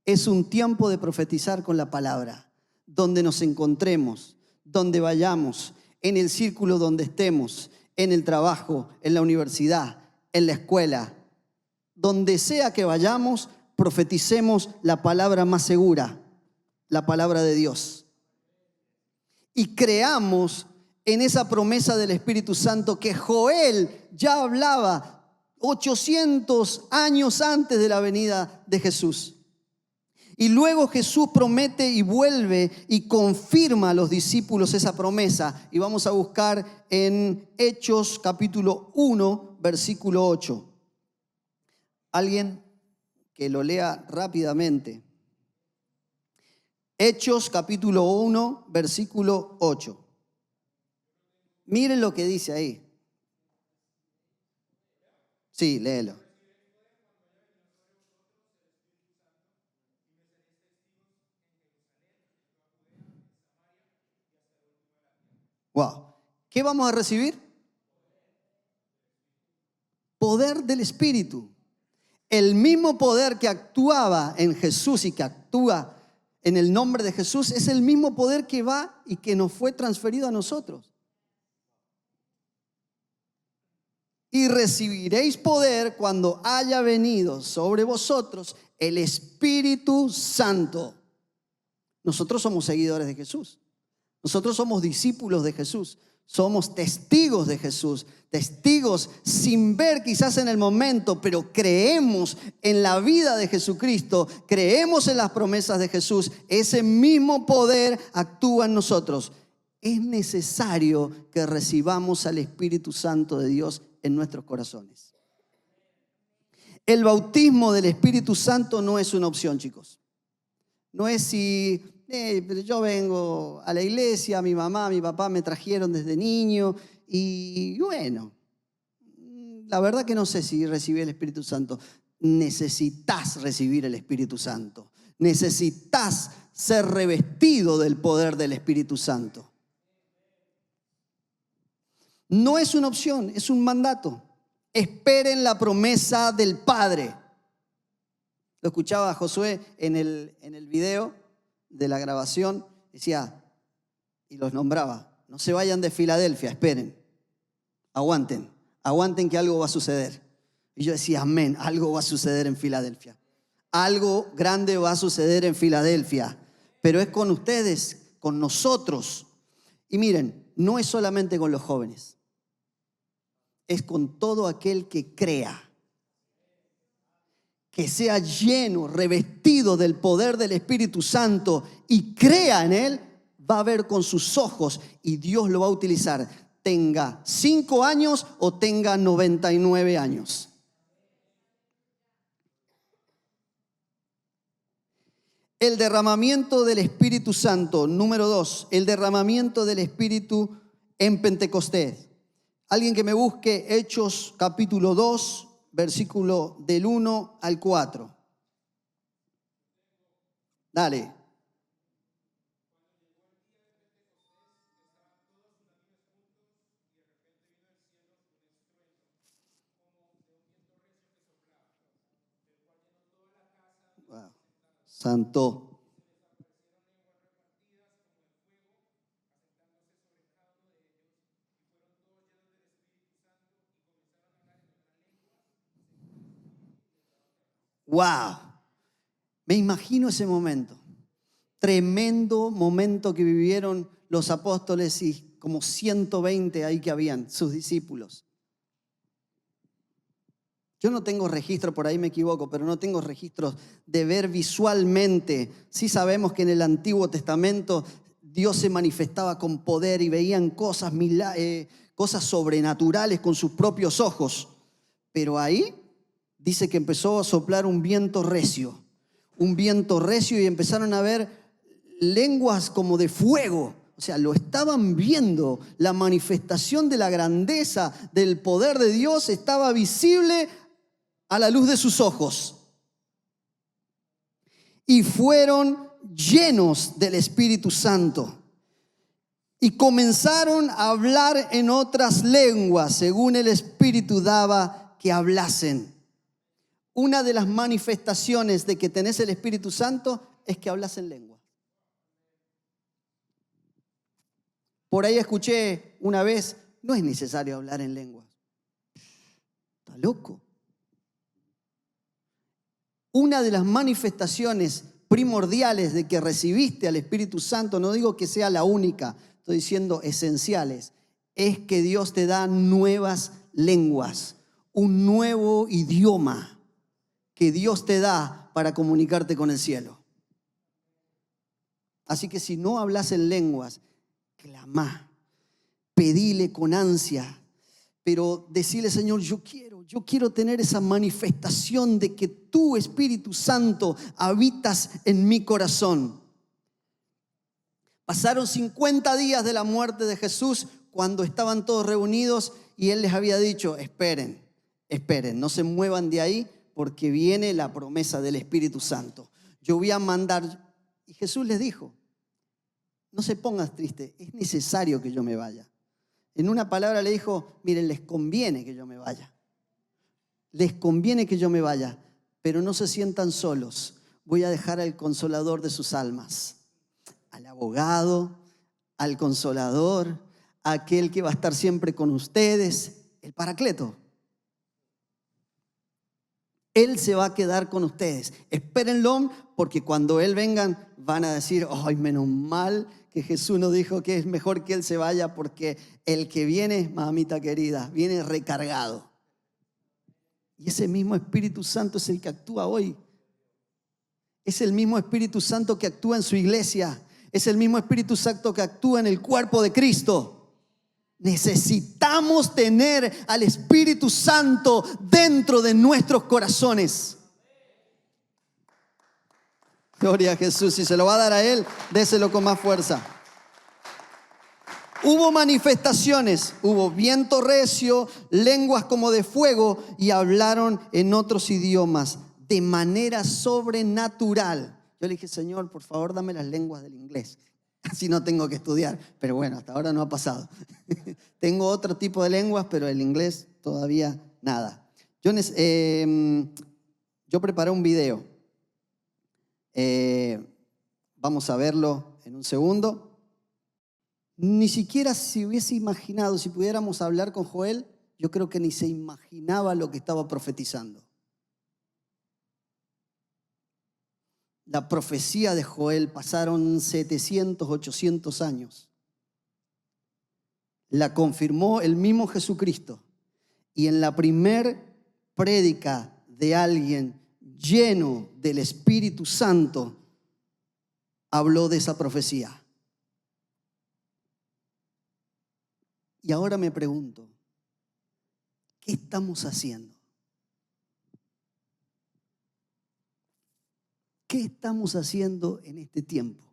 Es un tiempo de profetizar con la palabra, donde nos encontremos, donde vayamos, en el círculo donde estemos, en el trabajo, en la universidad, en la escuela. Donde sea que vayamos, profeticemos la palabra más segura, la palabra de Dios. Y creamos en esa promesa del Espíritu Santo que Joel ya hablaba 800 años antes de la venida de Jesús. Y luego Jesús promete y vuelve y confirma a los discípulos esa promesa. Y vamos a buscar en Hechos capítulo 1, versículo 8. Alguien que lo lea rápidamente. Hechos capítulo 1, versículo 8. Miren lo que dice ahí. Sí, léelo. Wow. ¿Qué vamos a recibir? Poder del Espíritu. El mismo poder que actuaba en Jesús y que actúa en el nombre de Jesús es el mismo poder que va y que nos fue transferido a nosotros. Y recibiréis poder cuando haya venido sobre vosotros el Espíritu Santo. Nosotros somos seguidores de Jesús. Nosotros somos discípulos de Jesús. Somos testigos de Jesús. Testigos sin ver quizás en el momento, pero creemos en la vida de Jesucristo. Creemos en las promesas de Jesús. Ese mismo poder actúa en nosotros. Es necesario que recibamos al Espíritu Santo de Dios en nuestros corazones. El bautismo del Espíritu Santo no es una opción, chicos. No es si pero yo vengo a la iglesia, mi mamá, mi papá me trajeron desde niño y bueno, la verdad que no sé si recibí el Espíritu Santo. Necesitas recibir el Espíritu Santo. Necesitas ser revestido del poder del Espíritu Santo. No es una opción, es un mandato. Esperen la promesa del Padre. Lo escuchaba Josué en el video de la grabación. Decía, y los nombraba, no se vayan de Filadelfia, esperen. Aguanten que algo va a suceder. Y yo decía, amén, algo va a suceder en Filadelfia. Algo grande va a suceder en Filadelfia. Pero es con ustedes, con nosotros. Y miren, no es solamente con los jóvenes. Es con todo aquel que crea, que sea lleno, revestido del poder del Espíritu Santo y crea en Él, va a ver con sus ojos y Dios lo va a utilizar, tenga 5 años o tenga 99 años. El derramamiento del Espíritu Santo, número 2, el derramamiento del Espíritu en Pentecostés. Alguien que me busque Hechos capítulo 2, versículo del 1 al 4. Dale. Wow. Santo. Wow, me imagino ese momento, tremendo momento que vivieron los apóstoles y como 120 ahí que habían, sus discípulos. Yo no tengo registro, por ahí me equivoco, pero no tengo registros de ver visualmente. Sí sabemos que en el Antiguo Testamento Dios se manifestaba con poder y veían cosas sobrenaturales con sus propios ojos, pero ahí dice que empezó a soplar un viento recio y empezaron a ver lenguas como de fuego. O sea, lo estaban viendo. La manifestación de la grandeza del poder de Dios estaba visible a la luz de sus ojos. Y fueron llenos del Espíritu Santo. Y comenzaron a hablar en otras lenguas, según el Espíritu daba que hablasen. una de las manifestaciones de que tenés el Espíritu Santo es que hablas en lengua. Por ahí escuché una vez, no es necesario hablar en lengua. Está loco. Una de las manifestaciones primordiales de que recibiste al Espíritu Santo, no digo que sea la única, estoy diciendo esenciales, es que Dios te da nuevas lenguas, un nuevo idioma que Dios te da para comunicarte con el cielo. Así que si no hablas en lenguas, clamá, pedile con ansia, pero decirle, Señor, yo quiero tener esa manifestación de que tú, Espíritu Santo, habitas en mi corazón. Pasaron 50 días de la muerte de Jesús cuando estaban todos reunidos y Él les había dicho, esperen, no se muevan de ahí porque viene la promesa del Espíritu Santo. Yo voy a mandar. Y Jesús les dijo, no se pongan tristes, es necesario que yo me vaya. En una palabra le dijo, miren, les conviene que yo me vaya. Les conviene que yo me vaya, pero no se sientan solos. Voy a dejar al consolador de sus almas, al abogado, al consolador, aquel que va a estar siempre con ustedes, el Paracleto. Él se va a quedar con ustedes. Espérenlo, porque cuando Él venga van a decir, ay, menos mal que Jesús nos dijo que es mejor que Él se vaya, porque el que viene, mamita querida, viene recargado. Y ese mismo Espíritu Santo es el que actúa hoy. Es el mismo Espíritu Santo que actúa en su iglesia. Es el mismo Espíritu Santo que actúa en el cuerpo de Cristo. Necesitamos tener al Espíritu Santo dentro de nuestros corazones. Gloria a Jesús. Si se lo va a dar a Él, déselo con más fuerza. Hubo manifestaciones, hubo viento recio, lenguas como de fuego y hablaron en otros idiomas de manera sobrenatural. Yo le dije, Señor, por favor, dame las lenguas del inglés. Así no tengo que estudiar. Pero bueno, hasta ahora no ha pasado. Tengo otro tipo de lenguas, pero el inglés todavía nada. Yo preparé un video. Vamos a verlo en un segundo. Ni siquiera se hubiese imaginado, si pudiéramos hablar con Joel, yo creo que ni se imaginaba lo que estaba profetizando. La profecía de Joel pasaron 700, 800 años. La confirmó el mismo Jesucristo. Y en la primer prédica de alguien lleno del Espíritu Santo, habló de esa profecía. Y ahora me pregunto, ¿qué estamos haciendo? ¿Qué estamos haciendo en este tiempo?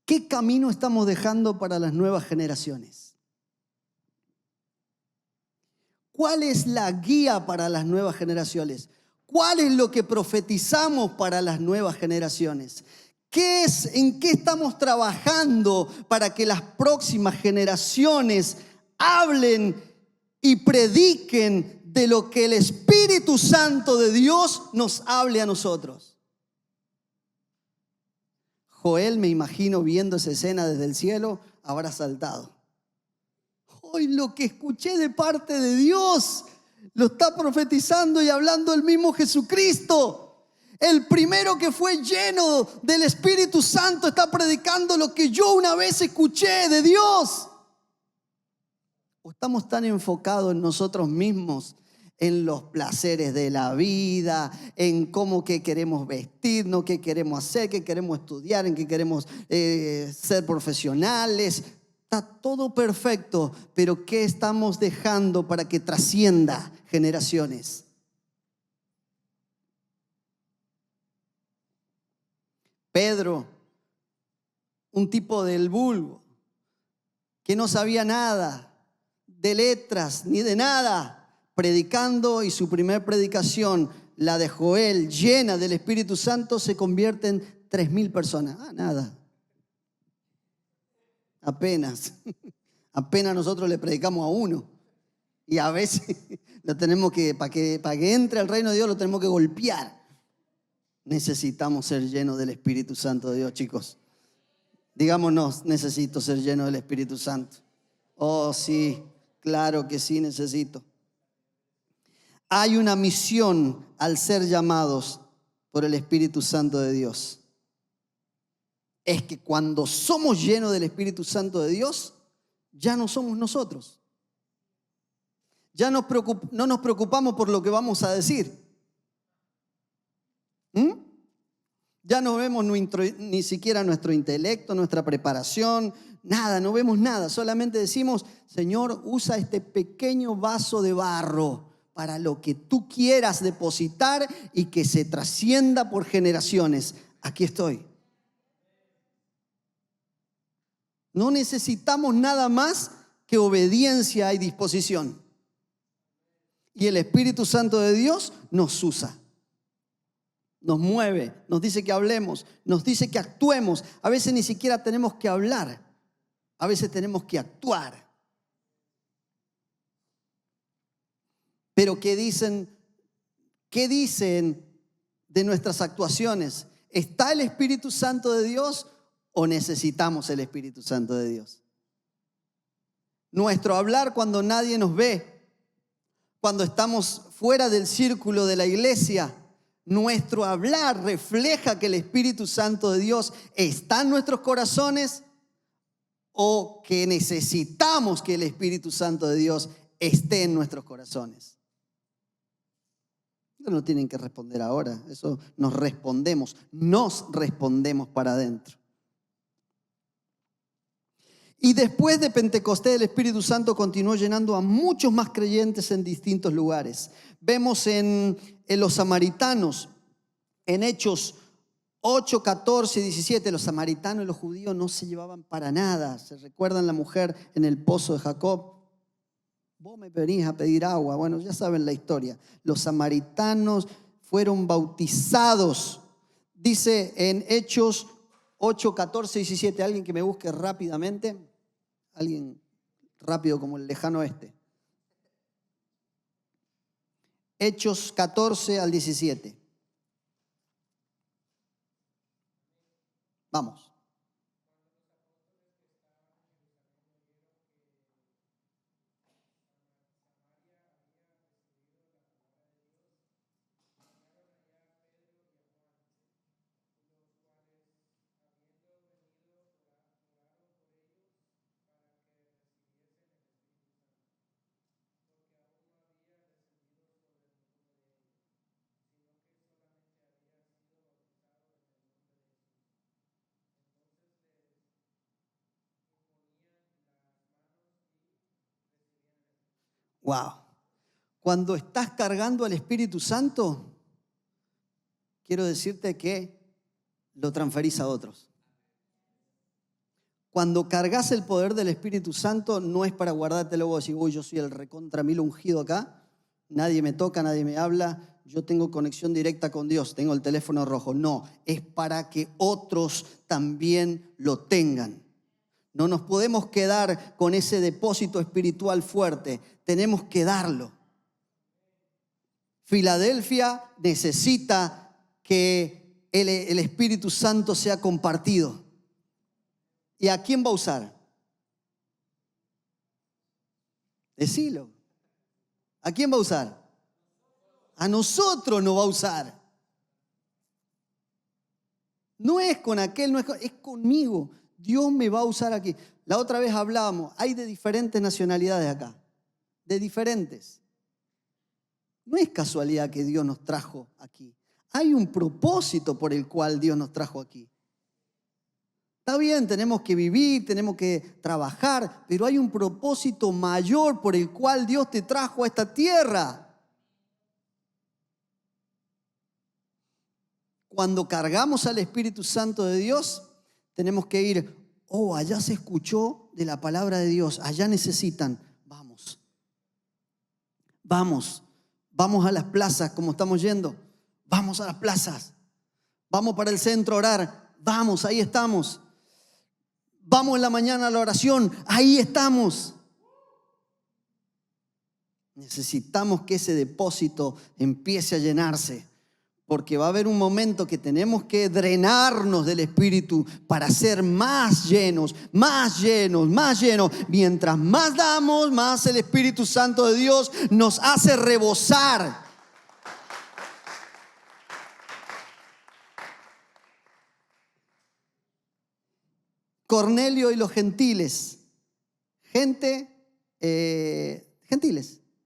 ¿Qué camino estamos dejando para las nuevas generaciones? ¿Cuál es la guía para las nuevas generaciones? ¿Cuál es lo que profetizamos para las nuevas generaciones? ¿En qué estamos trabajando para que las próximas generaciones hablen y prediquen de lo que el Espíritu Santo de Dios nos hable a nosotros? Joel, me imagino viendo esa escena desde el cielo, habrá saltado. Hoy lo que escuché de parte de Dios lo está profetizando y hablando el mismo Jesucristo. El primero que fue lleno del Espíritu Santo está predicando lo que yo una vez escuché de Dios. ¿O estamos tan enfocados en nosotros mismos, en los placeres de la vida, en cómo que queremos vestirnos, qué queremos hacer, qué queremos estudiar, en qué queremos ser profesionales? Está todo perfecto, pero ¿qué estamos dejando para que trascienda generaciones? Pedro, un tipo del vulgo, que no sabía nada de letras ni de nada, predicando, y su primer predicación, la de Joel, llena del Espíritu Santo, se convierte en 3.000 personas. Nada. Apenas nosotros le predicamos a uno. Y a veces lo tenemos para que entre al reino de Dios, lo tenemos que golpear. Necesitamos ser llenos del Espíritu Santo de Dios, chicos. Digámonos, necesito ser lleno del Espíritu Santo. Oh, sí, claro que sí, necesito. Hay una misión al ser llamados por el Espíritu Santo de Dios. Es que cuando somos llenos del Espíritu Santo de Dios, ya no somos nosotros. Ya no nos preocupamos por lo que vamos a decir. Ya no vemos ni siquiera nuestro intelecto, nuestra preparación, nada, no vemos nada. Solamente decimos, Señor, usa este pequeño vaso de barro para lo que tú quieras depositar y que se trascienda por generaciones. Aquí estoy. No necesitamos nada más que obediencia y disposición. Y el Espíritu Santo de Dios nos usa. Nos mueve, nos dice que hablemos, nos dice que actuemos. A veces ni siquiera tenemos que hablar, a veces tenemos que actuar. Pero ¿qué dicen de nuestras actuaciones? ¿Está el Espíritu Santo de Dios o necesitamos el Espíritu Santo de Dios? Nuestro hablar cuando nadie nos ve, cuando estamos fuera del círculo de la iglesia, nuestro hablar refleja que el Espíritu Santo de Dios está en nuestros corazones o que necesitamos que el Espíritu Santo de Dios esté en nuestros corazones. No tienen que responder ahora, eso nos respondemos para adentro. Y después de Pentecostés, el Espíritu Santo continuó llenando a muchos más creyentes en distintos lugares. Vemos en los samaritanos, en Hechos 8, 14 y 17, los samaritanos y los judíos no se llevaban para nada. ¿Se recuerdan la mujer en el pozo de Jacob? Vos me venís a pedir agua. Bueno, ya saben la historia. Los samaritanos fueron bautizados. Dice en Hechos 8, 14 y 17, alguien que me busque rápidamente. Alguien rápido como el lejano oeste. Hechos 14 al 17. Vamos. Wow. Cuando estás cargando al Espíritu Santo, quiero decirte que lo transferís a otros. Cuando cargas el poder del Espíritu Santo, no es para guardártelo vos y decir, uy, yo soy el recontra mil ungido acá, nadie me toca, nadie me habla, yo tengo conexión directa con Dios, tengo el teléfono rojo. No, es para que otros también lo tengan. No nos podemos quedar con ese depósito espiritual fuerte, tenemos que darlo. Filadelfia necesita que el Espíritu Santo sea compartido. ¿Y a quién va a usar? Decilo. ¿A quién va a usar? A nosotros nos va a usar. No es con aquel, es conmigo. Dios me va a usar aquí. La otra vez hablábamos, hay de diferentes nacionalidades acá. De diferentes. No es casualidad que Dios nos trajo aquí. Hay un propósito por el cual Dios nos trajo aquí. Está bien, tenemos que vivir, tenemos que trabajar, pero hay un propósito mayor por el cual Dios te trajo a esta tierra. Cuando cargamos al Espíritu Santo de Dios, tenemos que ir, allá se escuchó de la palabra de Dios, allá necesitan, vamos a las plazas como estamos yendo, vamos a las plazas, vamos para el centro a orar, vamos, ahí estamos. Vamos en la mañana a la oración, ahí estamos. Necesitamos que ese depósito empiece a llenarse, porque va a haber un momento que tenemos que drenarnos del Espíritu para ser más llenos, más llenos, más llenos. Mientras más damos, más el Espíritu Santo de Dios nos hace rebosar. Cornelio y los gentiles, gentiles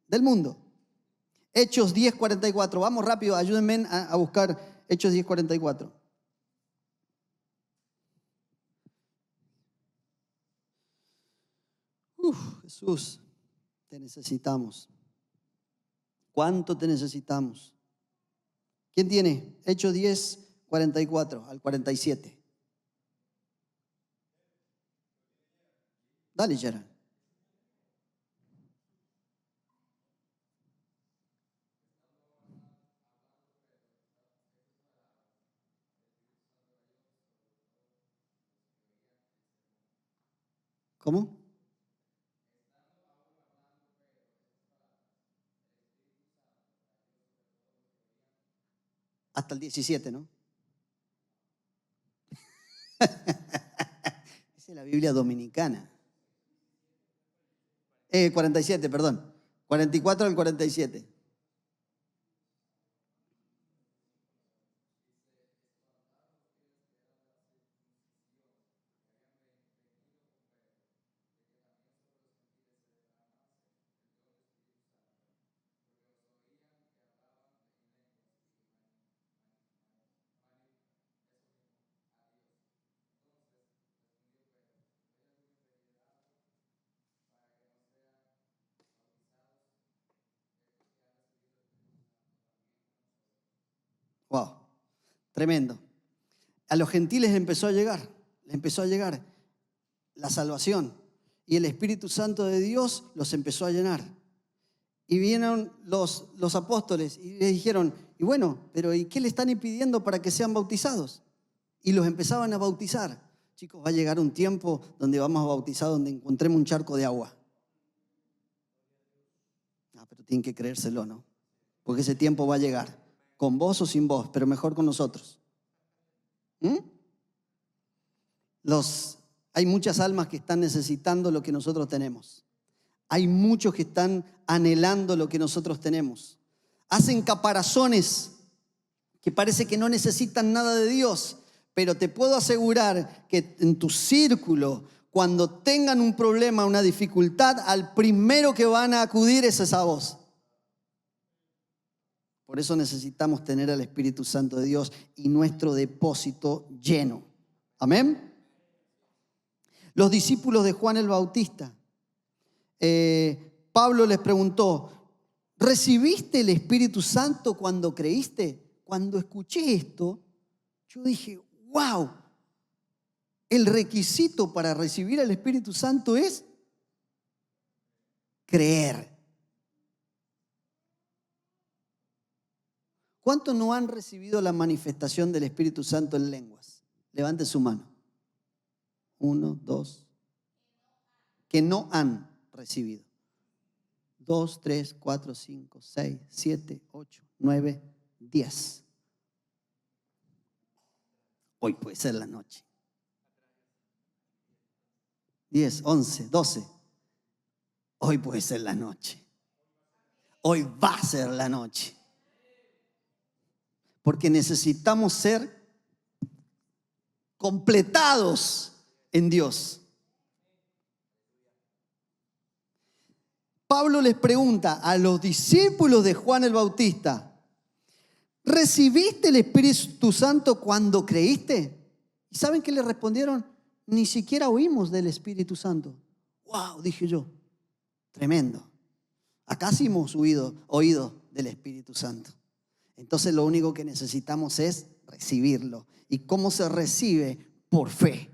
del mundo. Hechos 10:44. Vamos rápido, ayúdenme a buscar Hechos 10:44. Jesús, te necesitamos. ¿Cuánto te necesitamos? ¿Quién tiene? Hechos 10:44 al 47. Dale, Gerard. ¿Cómo? Hasta el 17, ¿no? Esa es la Biblia dominicana. 47, perdón. 44 al 47. Wow, tremendo. A los gentiles les empezó a llegar la salvación. Y el Espíritu Santo de Dios los empezó a llenar. Y vinieron los apóstoles y les dijeron, y bueno, pero ¿y qué le están impidiendo para que sean bautizados? Y los empezaban a bautizar. Chicos, va a llegar un tiempo donde vamos a bautizar, donde encontremos un charco de agua. Pero tienen que creérselo, ¿no? Porque ese tiempo va a llegar. Con vos o sin vos, pero mejor con nosotros. Hay muchas almas que están necesitando lo que nosotros tenemos. Hay muchos que están anhelando lo que nosotros tenemos. Hacen caparazones que parece que no necesitan nada de Dios, pero te puedo asegurar que en tu círculo, cuando tengan un problema, una dificultad, al primero que van a acudir es esa voz. Por eso necesitamos tener al Espíritu Santo de Dios y nuestro depósito lleno. Amén. Los discípulos de Juan el Bautista, Pablo les preguntó, ¿recibiste el Espíritu Santo cuando creíste? Cuando escuché esto, yo dije, wow, el requisito para recibir al Espíritu Santo es creer. ¿Cuántos no han recibido la manifestación del Espíritu Santo en lenguas? Levante su mano. 1, 2. Que no han recibido. 2, 3, 4, 5, 6, 7, 8, 9, 10. Hoy puede ser la noche. 10, 11, 12. Hoy puede ser la noche. Hoy va a ser la noche. Porque necesitamos ser completados en Dios. Pablo les pregunta a los discípulos de Juan el Bautista, ¿recibiste el Espíritu Santo cuando creíste? ¿Y saben qué le respondieron? Ni siquiera oímos del Espíritu Santo. Wow, dije yo, tremendo. Acá sí hemos oído del Espíritu Santo. Entonces lo único que necesitamos es recibirlo. ¿Y cómo se recibe? Por fe.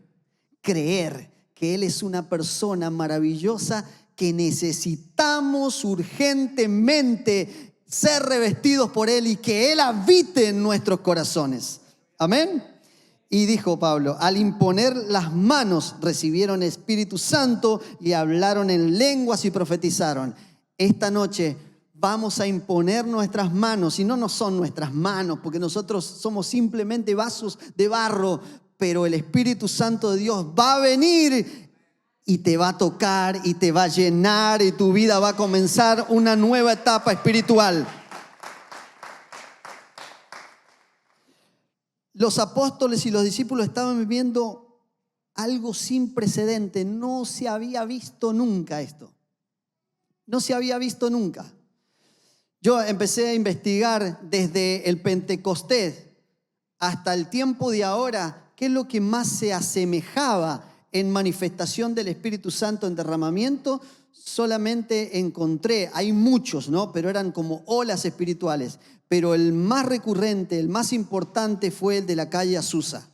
Creer que Él es una persona maravillosa que necesitamos urgentemente ser revestidos por Él y que Él habite en nuestros corazones. Amén. Y dijo Pablo, al imponer las manos recibieron Espíritu Santo y hablaron en lenguas y profetizaron. Esta noche vamos a imponer nuestras manos, y no son nuestras manos, porque nosotros somos simplemente vasos de barro, pero el Espíritu Santo de Dios va a venir y te va a tocar y te va a llenar y tu vida va a comenzar una nueva etapa espiritual. Los apóstoles y los discípulos estaban viviendo algo sin precedente. No se había visto nunca esto. No se había visto nunca. Yo empecé a investigar desde el Pentecostés hasta el tiempo de ahora qué es lo que más se asemejaba en manifestación del Espíritu Santo en derramamiento. Solamente encontré, hay muchos, ¿no? Pero eran como olas espirituales. Pero el más recurrente, el más importante fue el de la calle Azusa,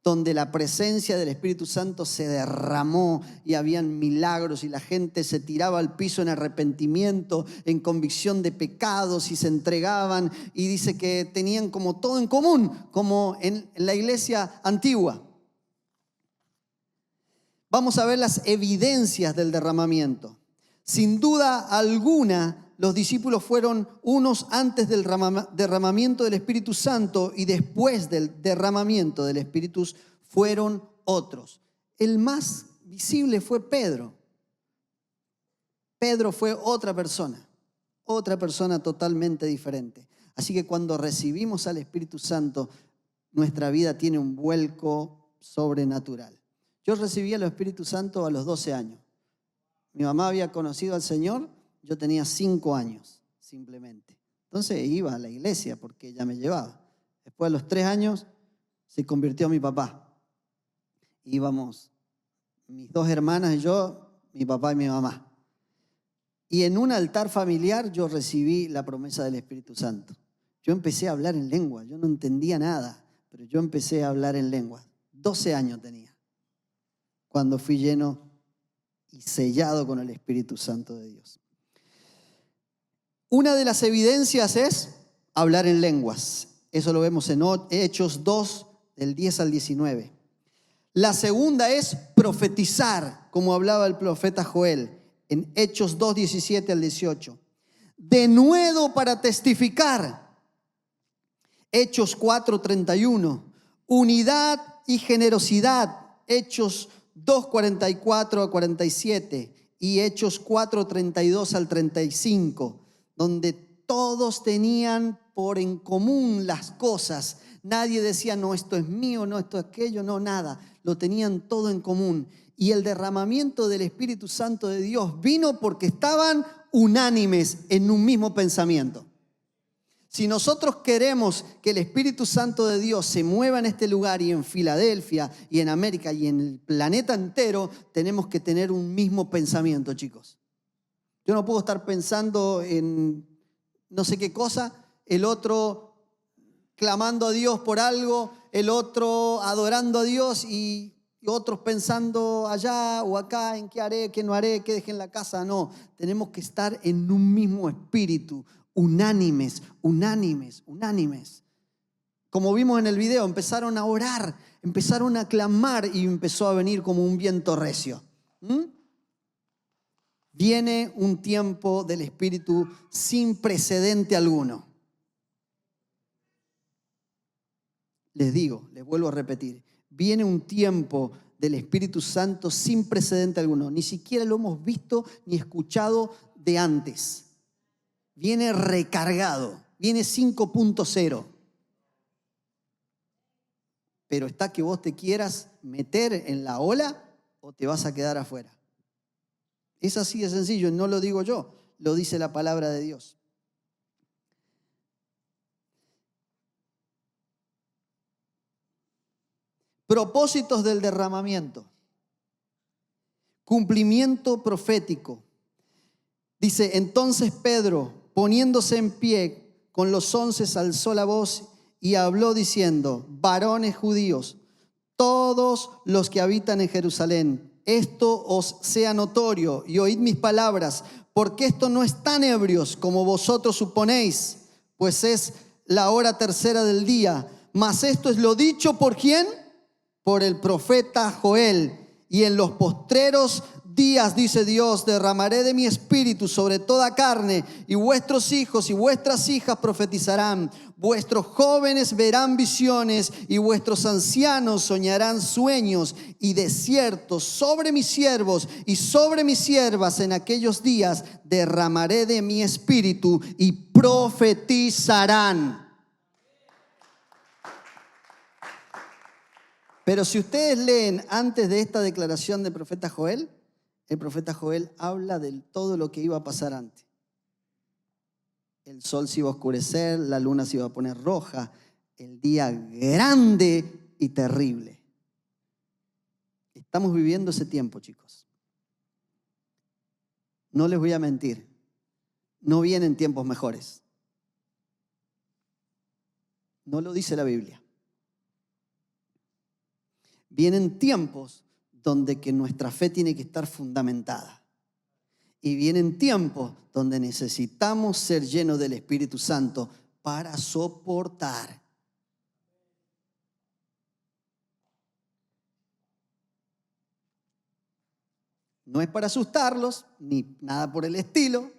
donde la presencia del Espíritu Santo se derramó y habían milagros y la gente se tiraba al piso en arrepentimiento, en convicción de pecados y se entregaban, y dice que tenían como todo en común, como en la iglesia antigua. Vamos a ver las evidencias del derramamiento. Sin duda alguna, los discípulos fueron unos antes del derramamiento del Espíritu Santo y después del derramamiento del Espíritu fueron otros. El más visible fue Pedro. Pedro fue otra persona totalmente diferente. Así que cuando recibimos al Espíritu Santo, nuestra vida tiene un vuelco sobrenatural. Yo recibí al Espíritu Santo a los 12 años. Mi mamá había conocido al Señor. Yo tenía 5 años, simplemente. Entonces iba a la iglesia porque ella me llevaba. Después, a los 3 años, se convirtió mi papá. Íbamos mis 2 hermanas y yo, mi papá y mi mamá. Y en un altar familiar yo recibí la promesa del Espíritu Santo. Yo empecé a hablar en lengua. Yo no entendía nada, pero yo empecé a hablar en lengua. 12 años tenía cuando fui lleno y sellado con el Espíritu Santo de Dios. Una de las evidencias es hablar en lenguas. Eso lo vemos en Hechos 2, del 10 al 19. La segunda es profetizar, como hablaba el profeta Joel, en Hechos 2, 17 al 18. Denuedo para testificar, Hechos 4, 31. Unidad y generosidad, Hechos 2, 44 a 47. Y Hechos 4, 32 al 35. Donde todos tenían por en común las cosas. Nadie decía, no, esto es mío, no, esto es aquello, no, nada. Lo tenían todo en común. Y el derramamiento del Espíritu Santo de Dios vino porque estaban unánimes en un mismo pensamiento. Si nosotros queremos que el Espíritu Santo de Dios se mueva en este lugar y en Filadelfia y en América y en el planeta entero, tenemos que tener un mismo pensamiento, chicos. Yo no puedo estar pensando en no sé qué cosa, el otro clamando a Dios por algo, el otro adorando a Dios y otros pensando allá o acá en qué haré, qué no haré, qué dejé en la casa. No, tenemos que estar en un mismo espíritu, unánimes. Como vimos en el video, empezaron a orar, empezaron a clamar y empezó a venir como un viento recio. Viene un tiempo del Espíritu sin precedente alguno. Les digo, les vuelvo a repetir, viene un tiempo del Espíritu Santo sin precedente alguno. Ni siquiera lo hemos visto ni escuchado de antes. Viene recargado, viene 5.0. Pero está que vos te quieras meter en la ola o te vas a quedar afuera. Es así de sencillo, no lo digo yo, lo dice la palabra de Dios. Propósitos del derramamiento. Cumplimiento profético. Dice, entonces Pedro, poniéndose en pie con los 11, alzó la voz y habló diciendo, varones judíos, todos los que habitan en Jerusalén, esto os sea notorio y oíd mis palabras, porque esto no están ebrios como vosotros suponéis, pues es la hora tercera del día. Mas esto es lo dicho ¿por quién? Por el profeta Joel. Y en los postreros días, dice Dios, derramaré de mi espíritu sobre toda carne, y vuestros hijos y vuestras hijas profetizarán. Vuestros jóvenes verán visiones y vuestros ancianos soñarán sueños. Y de cierto, sobre mis siervos y sobre mis siervas en aquellos días derramaré de mi espíritu y profetizarán. Pero si ustedes leen antes de esta declaración del profeta Joel, el profeta Joel habla de todo lo que iba a pasar antes. El sol se iba a oscurecer, la luna se iba a poner roja, el día grande y terrible. Estamos viviendo ese tiempo, chicos. No les voy a mentir, no vienen tiempos mejores. No lo dice la Biblia. Vienen tiempos donde que nuestra fe tiene que estar fundamentada. Y vienen tiempos donde necesitamos ser llenos del Espíritu Santo para soportar. No es para asustarlos, ni nada por el estilo,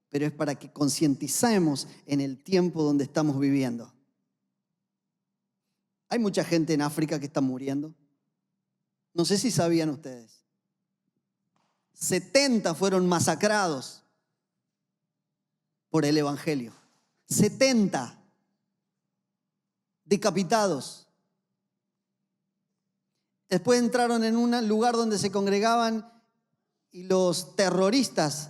pero es para que concienticemos en el tiempo donde estamos viviendo. Hay mucha gente en África que está muriendo. No sé si sabían ustedes. 70 fueron masacrados por el Evangelio. 70 decapitados. Después entraron en un lugar donde se congregaban y los terroristas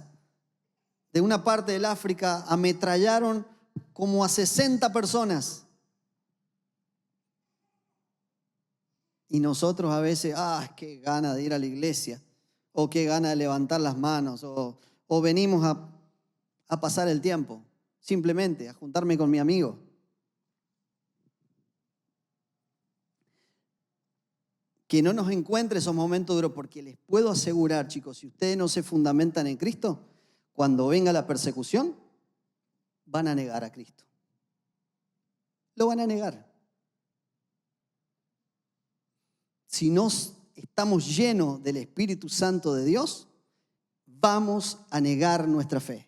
de una parte del África ametrallaron como a 60 personas. Y nosotros a veces, qué gana de ir a la iglesia, o qué gana de levantar las manos, o venimos a pasar el tiempo, simplemente a juntarme con mi amigo. Que no nos encuentre esos momentos duros, porque les puedo asegurar, chicos, si ustedes no se fundamentan en Cristo, cuando venga la persecución, van a negar a Cristo. Lo van a negar. Si no estamos llenos del Espíritu Santo de Dios, vamos a negar nuestra fe.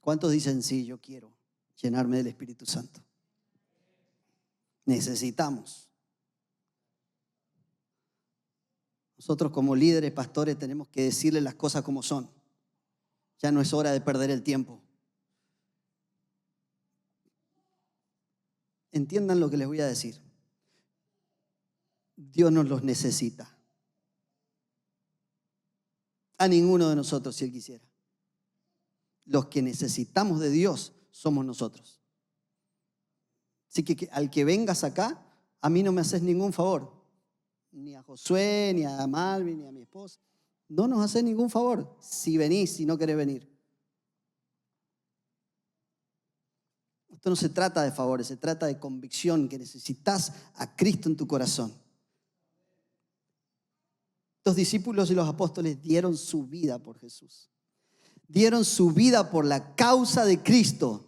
¿Cuántos dicen, sí, yo quiero llenarme del Espíritu Santo? Necesitamos. Nosotros como líderes, pastores, tenemos que decirle las cosas como son. Ya no es hora de perder el tiempo. Entiendan lo que les voy a decir. Dios nos los necesita. A ninguno de nosotros, si Él quisiera. Los que necesitamos de Dios somos nosotros. Así que al que vengas acá, a mí no me haces ningún favor. Ni a Josué, ni a Malvin, ni a mi esposa. No nos haces ningún favor si venís, si no querés venir. Esto no se trata de favores, se trata de convicción, que necesitas a Cristo en tu corazón. Los discípulos y los apóstoles dieron su vida por Jesús. Dieron su vida por la causa de Cristo.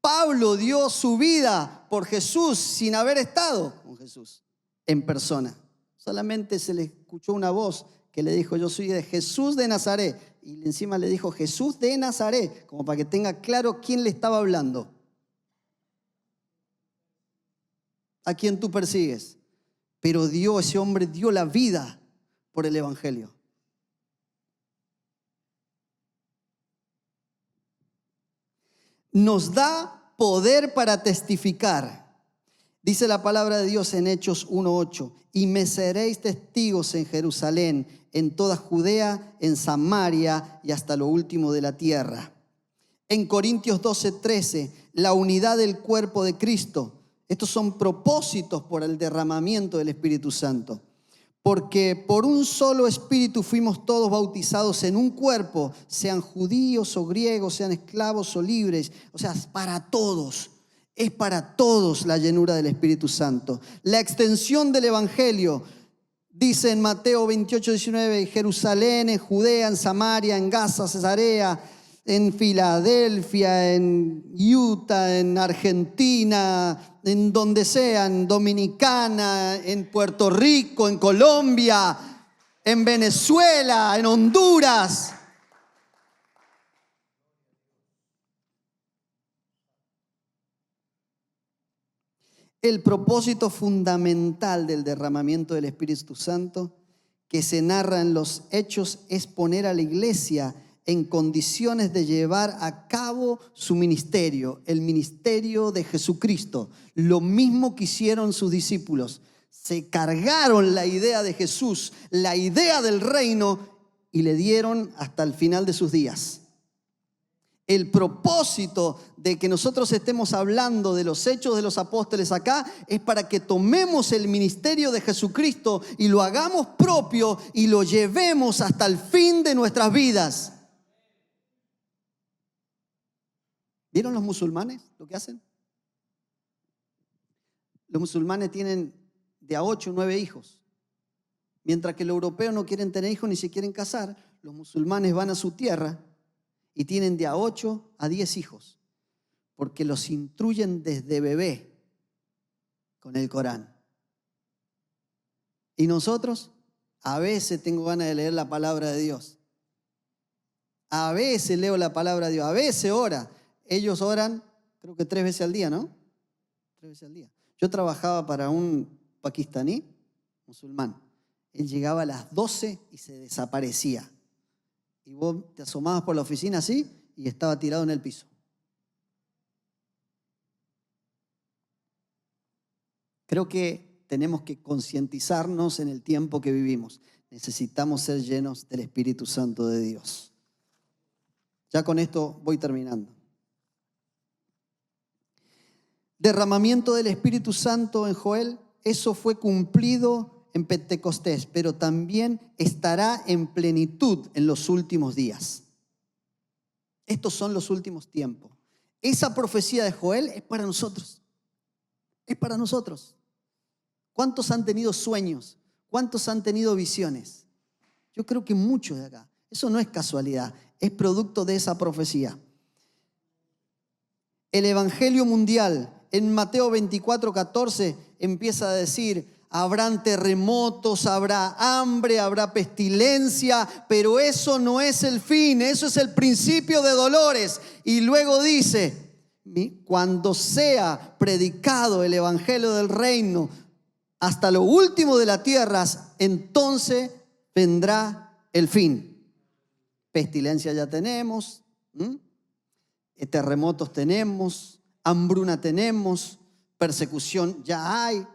Pablo dio su vida por Jesús sin haber estado con Jesús en persona. Solamente se le escuchó una voz que le dijo, yo soy de Jesús de Nazaret. Y encima le dijo Jesús de Nazaret, como para que tenga claro quién le estaba hablando. ¿A quién tú persigues? Pero ese hombre dio la vida por el Evangelio. Nos da poder para testificar. Dice la palabra de Dios en Hechos 1:8, y me seréis testigos en Jerusalén, en toda Judea, en Samaria y hasta lo último de la tierra. En Corintios 12:13, la unidad del cuerpo de Cristo. Estos son propósitos por el derramamiento del Espíritu Santo. Porque por un solo Espíritu fuimos todos bautizados en un cuerpo, sean judíos o griegos, sean esclavos o libres. O sea, para todos. Es para todos la llenura del Espíritu Santo. La extensión del Evangelio, dice en Mateo 28:19, en Jerusalén, en Judea, en Samaria, en Gaza, Cesarea, en Filadelfia, en Utah, en Argentina, en donde sea, en Dominicana, en Puerto Rico, en Colombia, en Venezuela, en Honduras. El propósito fundamental del derramamiento del Espíritu Santo que se narra en los Hechos es poner a la iglesia en condiciones de llevar a cabo su ministerio, el ministerio de Jesucristo. Lo mismo que hicieron sus discípulos. Se cargaron la idea de Jesús, la idea del reino, y le dieron hasta el final de sus días. El propósito de que nosotros estemos hablando de los hechos de los apóstoles acá es para que tomemos el ministerio de Jesucristo y lo hagamos propio y lo llevemos hasta el fin de nuestras vidas. ¿Vieron los musulmanes lo que hacen? Los musulmanes tienen de a 8 o 9 hijos. Mientras que los europeos no quieren tener hijos ni se quieren casar, los musulmanes van a su tierra y tienen de a 8 a 10 hijos, porque los instruyen desde bebé con el Corán. Y nosotros, a veces tengo ganas de leer la palabra de Dios. A veces leo la palabra de Dios, a veces ora. Ellos oran, creo que 3 veces al día, ¿no? 3 veces al día. Yo trabajaba para un pakistaní musulmán. Él llegaba a las 12 y se desaparecía. Y vos te asomabas por la oficina así y estaba tirado en el piso. Creo que tenemos que concientizarnos en el tiempo que vivimos. Necesitamos ser llenos del Espíritu Santo de Dios. Ya con esto voy terminando. Derramamiento del Espíritu Santo en Joel, eso fue cumplido en Pentecostés, pero también estará en plenitud en los últimos días. Estos son los últimos tiempos. Esa profecía de Joel es para nosotros. Es para nosotros. ¿Cuántos han tenido sueños? ¿Cuántos han tenido visiones? Yo creo que muchos de acá. Eso no es casualidad, es producto de esa profecía. El Evangelio mundial en Mateo 24:14 empieza a decir: habrán terremotos, habrá hambre, habrá pestilencia, pero eso no es el fin, eso es el principio de dolores. Y luego dice: cuando sea predicado el evangelio del reino hasta lo último de la tierra, entonces vendrá el fin. Pestilencia ya tenemos, terremotos tenemos, hambruna tenemos, persecución ya hay.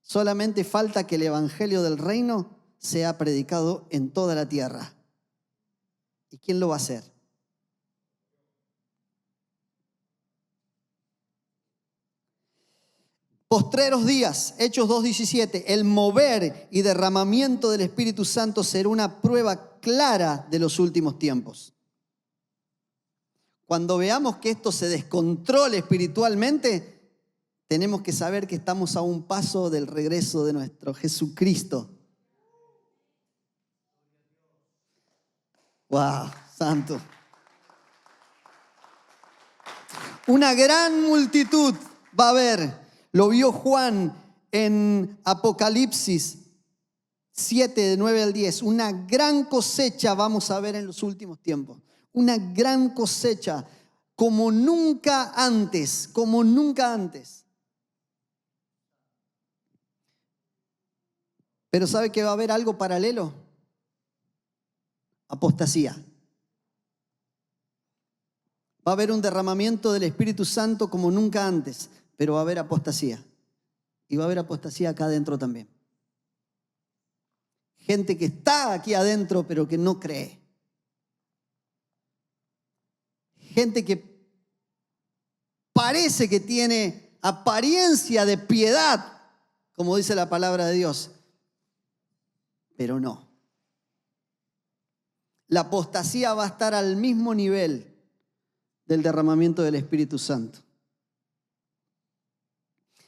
Solamente falta que el evangelio del reino sea predicado en toda la tierra. ¿Y quién lo va a hacer? Postreros días, Hechos 2:17, el mover y derramamiento del Espíritu Santo será una prueba clara de los últimos tiempos. Cuando veamos que esto se descontrole espiritualmente, tenemos que saber que estamos a un paso del regreso de nuestro Jesucristo. ¡Wow! Santo. Una gran multitud va a haber. Lo vio Juan en Apocalipsis 7, de 9 al 10. Una gran cosecha vamos a ver en los últimos tiempos. Una gran cosecha como nunca antes, como nunca antes. Pero ¿sabe que va a haber algo paralelo? Apostasía. Va a haber un derramamiento del Espíritu Santo como nunca antes, pero va a haber apostasía. Y va a haber apostasía acá adentro también. Gente que está aquí adentro, pero que no cree. Gente que parece que tiene apariencia de piedad, como dice la palabra de Dios, pero no. La apostasía va a estar al mismo nivel del derramamiento del Espíritu Santo.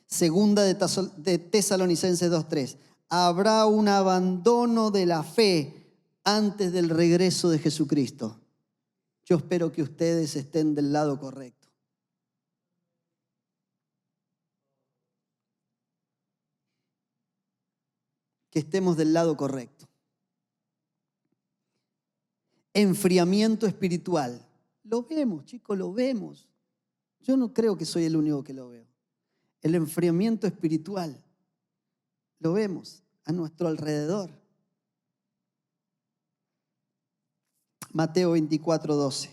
Segunda de Tesalonicenses 2:3. Habrá un abandono de la fe antes del regreso de Jesucristo. Yo espero que ustedes estén del lado correcto. Que estemos del lado correcto. Enfriamiento espiritual. Lo vemos, chicos, lo vemos. Yo no creo que soy el único que lo veo. El enfriamiento espiritual. Lo vemos a nuestro alrededor. Mateo 24:12.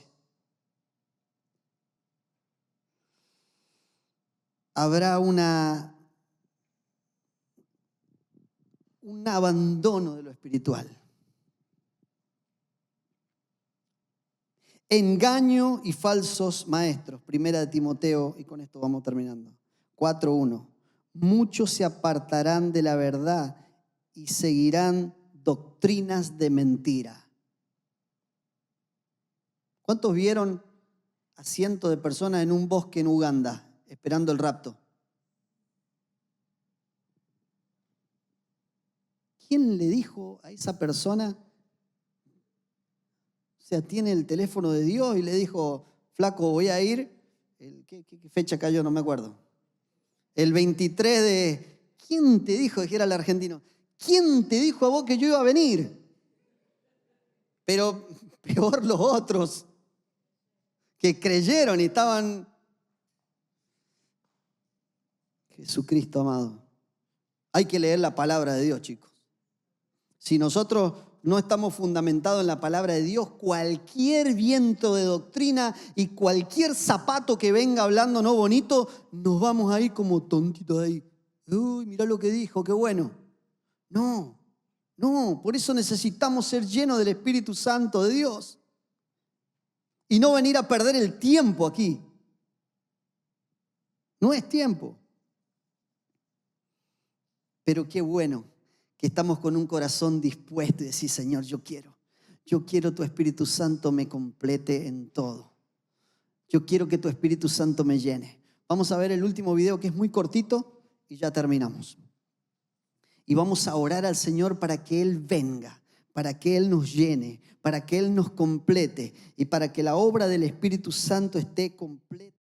Habrá un abandono de lo espiritual. Engaño y falsos maestros. Primera de Timoteo, y con esto vamos terminando. 4:1. Muchos se apartarán de la verdad y seguirán doctrinas de mentira. ¿Cuántos vieron a cientos de personas en un bosque en Uganda esperando el rapto? ¿Quién le dijo a esa persona? O sea, tiene el teléfono de Dios y le dijo, flaco, voy a ir. ¿Qué fecha cayó? No me acuerdo. El 23 de... ¿Quién te dijo? Dijera el argentino. ¿Quién te dijo a vos que yo iba a venir? Pero peor los otros que creyeron y estaban... Jesucristo amado. Hay que leer la palabra de Dios, chicos. Si nosotros no estamos fundamentados en la palabra de Dios, cualquier viento de doctrina y cualquier zapato que venga hablando no bonito, nos vamos a ir como tontitos ahí. Uy, mirá lo que dijo, qué bueno. No, por eso necesitamos ser llenos del Espíritu Santo de Dios y no venir a perder el tiempo aquí. No es tiempo. Pero qué bueno que estamos con un corazón dispuesto y decir, Señor, yo quiero tu Espíritu Santo me complete en todo. Yo quiero que tu Espíritu Santo me llene. Vamos a ver el último video que es muy cortito y ya terminamos. Y vamos a orar al Señor para que Él venga, para que Él nos llene, para que Él nos complete y para que la obra del Espíritu Santo esté completa.